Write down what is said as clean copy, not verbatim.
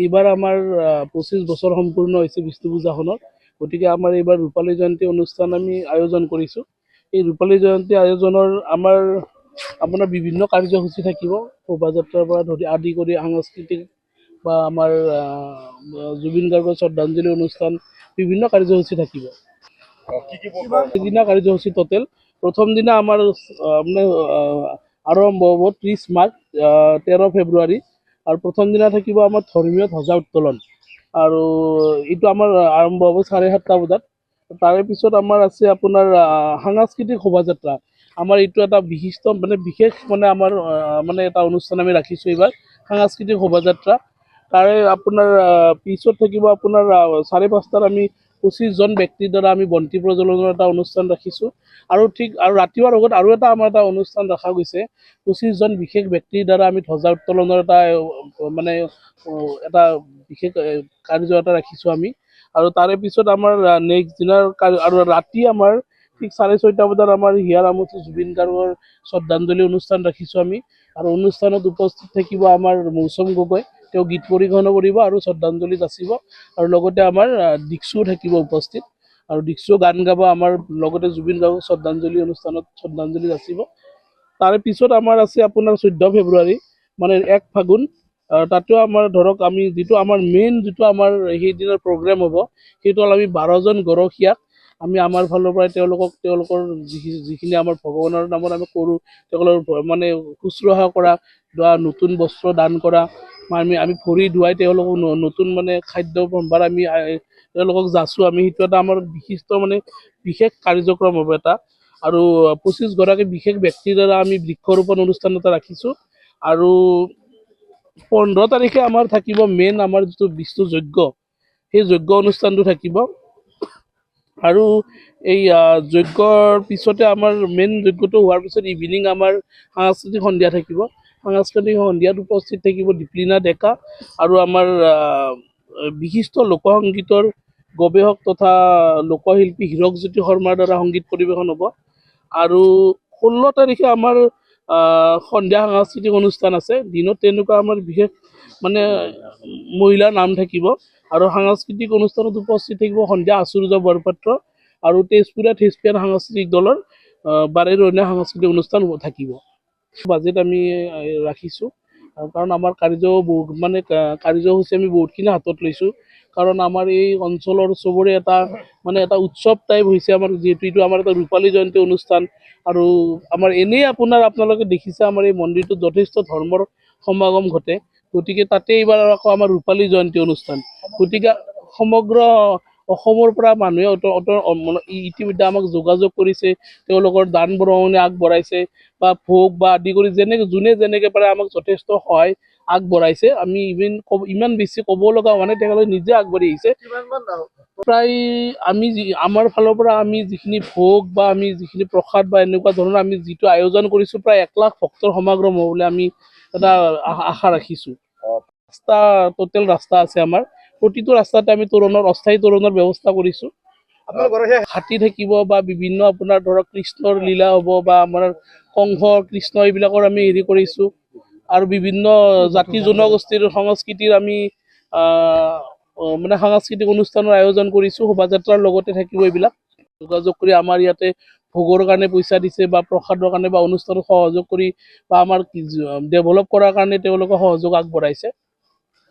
এইবাৰ আমাৰ 25 বছৰ সম্পূৰ্ণ হৈছে বিষ্ণু পূজাখনৰ। গতিকে আমাৰ এইবাৰ ৰূপালী জয়ন্তী অনুষ্ঠান আমি আয়োজন কৰিছোঁ। এই ৰূপালী জয়ন্তী আয়োজনৰ আমাৰ আপোনাৰ বিভিন্ন কাৰ্যসূচী থাকিব, শোভাযাত্ৰাৰ পৰা আদি কৰি সাংস্কৃতিক বা আমাৰ জুবিন গাৰ্গৰ শ্ৰদ্ধাঞ্জলি অনুষ্ঠান, বিভিন্ন কাৰ্যসূচী থাকিব। সিদিনা কাৰ্যসূচী টোটেল প্ৰথম দিনা আমাৰ মানে আৰম্ভ হ'ব 30 মাৰ্চ 13 ফেব্ৰুৱাৰী, আৰু প্ৰথম দিনা থাকিব আমাৰ ধৰ্মীয় ধ্বজা উত্তোলন, আৰু এইটো আমাৰ আৰম্ভ হ'ব 7:30 বজাত। তাৰে পিছত আমাৰ আছে আপোনাৰ সাংস্কৃতিক শোভাযাত্ৰা। আমাৰ এইটো এটা বিশিষ্ট মানে বিশেষ মানে আমাৰ মানে এটা অনুষ্ঠান আমি ৰাখিছোঁ এইবাৰ, সাংস্কৃতিক শোভাযাত্ৰা। তাৰে আপোনাৰ পিছত থাকিব আপোনাৰ 5:30 আমি 25 জন ব্যক্তিৰ দ্বাৰা আমি বন্তি প্ৰজ্বলনৰ এটা অনুষ্ঠান ৰাখিছোঁ। আৰু ৰাতিপুৱাৰ আগত আৰু এটা আমাৰ এটা অনুষ্ঠান ৰখা গৈছে, 25 জন বিশেষ ব্যক্তিৰ দ্বাৰা আমি ধ্বজা উত্তোলনৰ এটা মানে এটা বিশেষ কাৰ্য এটা ৰাখিছোঁ আমি। আৰু তাৰে পিছত আমাৰ নেক্সট দিনাৰ আৰু ৰাতি আমাৰ ঠিক 6:30 বজাত আমাৰ হিয়াৰ আমঠু জুবিন গাৰ্গৰ শ্ৰদ্ধাঞ্জলি অনুষ্ঠান ৰাখিছোঁ আমি। আৰু অনুষ্ঠানত উপস্থিত থাকিব আমাৰ মৌচম গগৈ, তেওঁ গীত পৰিৱেশন কৰিব আৰু শ্ৰদ্ধাঞ্জলি যাচিব। আৰু লগতে আমাৰ দীক্ষু থাকিব উপস্থিত, আৰু দীক্ষু গান গাব আমাৰ লগতে জুবিন গাৰ্গক শ্ৰদ্ধাঞ্জলি অনুষ্ঠানত শ্ৰদ্ধাঞ্জলি যাচিব। তাৰে পিছত আমাৰ আছে আপোনাৰ 14 ফেব্ৰুৱাৰী মানে 1 ফাগুন। তাতেও আমাৰ ধৰক আমি যিটো আমাৰ মেইন যিটো আমাৰ সেইদিনৰ প্ৰগ্ৰেম হ'ব, সেইটো হ'ল আমি 12 জন গৰখীয়াক আমি আমাৰ ফালৰ পৰাই তেওঁলোকৰ যিখিনি আমাৰ ভগৱানৰ নামত আমি কৰোঁ, তেওঁলোকৰ মানে শুশ্ৰূষা কৰা বা নতুন বস্ত্ৰ দান কৰা, আমি ভৰি ধুৱাই তেওঁলোকক নতুন মানে খাদ্য সম্ভাৰ আমি তেওঁলোকক যাচোঁ আমি। সেইটো এটা আমাৰ বিশিষ্ট মানে বিশেষ কাৰ্যক্ৰম হ'ব এটা। আৰু 25 গৰাকী বিশেষ ব্যক্তিৰ দ্বাৰা আমি বৃক্ষৰোপণ অনুষ্ঠান এটা ৰাখিছোঁ। আৰু 15 তাৰিখে আমাৰ থাকিব মেইন আমাৰ যিটো বিষ্ণু যজ্ঞ, সেই যজ্ঞ অনুষ্ঠানটো থাকিব। আৰু এই যজ্ঞৰ পিছতে আমাৰ মেইন যজ্ঞটো হোৱাৰ পিছত ইভিনিং আমাৰ সাংস্কৃতিক সন্ধিয়া থাকিব। সাংস্কৃতিক সন্ধিয়াত উপস্থিত থাকিব দীপলিনা ডেকা আৰু আমাৰ বিশিষ্ট লোকসংগীতৰ গৱেষক তথা লোকশিল্পী হীৰকজ্যোতি শৰ্মাৰ দ্বাৰা সংগীত পৰিৱেশন হ'ব। আৰু 16 তাৰিখে আমাৰ সন্ধিয়া সাংস্কৃতিক অনুষ্ঠান আছে। দিনত তেনেকুৱা আমাৰ বিশেষ মানে মহিলাৰ নাম থাকিব। আৰু সাংস্কৃতিক অনুষ্ঠানত উপস্থিত থাকিব সন্ধিয়া আচুৰ্য বৰপাত্ৰ আৰু তেজপুৰীয়া থেস্পিয়ান সাংস্কৃতিক দলৰ বাৰেৰহণীয়া সাংস্কৃতিক অনুষ্ঠান থাকিব। বাজেট আমি ৰাখিছোঁ, কাৰণ আমাৰ কাৰ্যসূচী আমি বহুতখিনি হাতত লৈছোঁ। কাৰণ আমাৰ এই অঞ্চলৰ চবৰে এটা মানে এটা উৎসৱ টাইপ হৈছে আমাৰ, যিহেতু এইটো আমাৰ এটা ৰূপালী জয়ন্তী অনুষ্ঠান। আৰু আমাৰ এনেই আপোনালোকে দেখিছে আমাৰ এই মন্দিৰটোত যথেষ্ট ধৰ্মৰ সমাগম ঘটে। গতিকে তাতে এইবাৰ আকৌ আমাৰ ৰূপালী জয়ন্তী অনুষ্ঠান, গতিকে সমগ্ৰ অসমৰ পৰা মানুহে ইতিমধ্যে আমাক যোগাযোগ কৰিছে, তেওঁলোকৰ দান বৰঙণি আগবঢ়াইছে বা ভোগ বা আদি কৰি যোনে যেনেকৈ পাৰে আমাক যথেষ্ট সহায় আগবঢ়াইছে। আমি ইমান বেছি ক'ব লগা হোৱা নাই, তেওঁলোকে নিজে আগবাঢ়ি আহিছে। প্ৰায় আমি আমাৰ ফালৰ পৰা আমি যিখিনি ভোগ বা আমি যিখিনি প্ৰসাদ বা এনেকুৱা ধৰণৰ আমি যিটো আয়োজন কৰিছোঁ, প্ৰায় 1 লাখ ভক্তৰ সমাগম হ'ব বুলি আমি এটা আশা ৰাখিছোঁ। টোটেল ৰাস্তা আছে আমাৰ, প্ৰতিটো ৰাস্তাতে আমি অস্থায়ী তোৰণৰ ব্যৱস্থা কৰিছোঁ। হাতী থাকিব বা বিভিন্ন আপোনাৰ ধৰক কৃষ্ণৰ লীলা হ'ব বা আমাৰ কংস কৃষ্ণ এইবিলাকৰ আমি হেৰি কৰিছোঁ। আৰু বিভিন্ন জাতি জনগোষ্ঠীৰ সংস্কৃতিৰ আমি মানে সাংস্কৃতিক অনুষ্ঠানৰ আয়োজন কৰিছোঁ। শোভাযাত্ৰাৰ লগতে থাকিব এইবিলাক। যোগাযোগ কৰি আমাৰ ইয়াতে ভোগৰ কাৰণে পইচা দিছে বা প্ৰসাদৰ কাৰণে বা অনুষ্ঠানত সহযোগ কৰি বা আমাৰ ডেভেলপ কৰাৰ কাৰণে তেওঁলোকে সহযোগ আগবঢ়াইছে।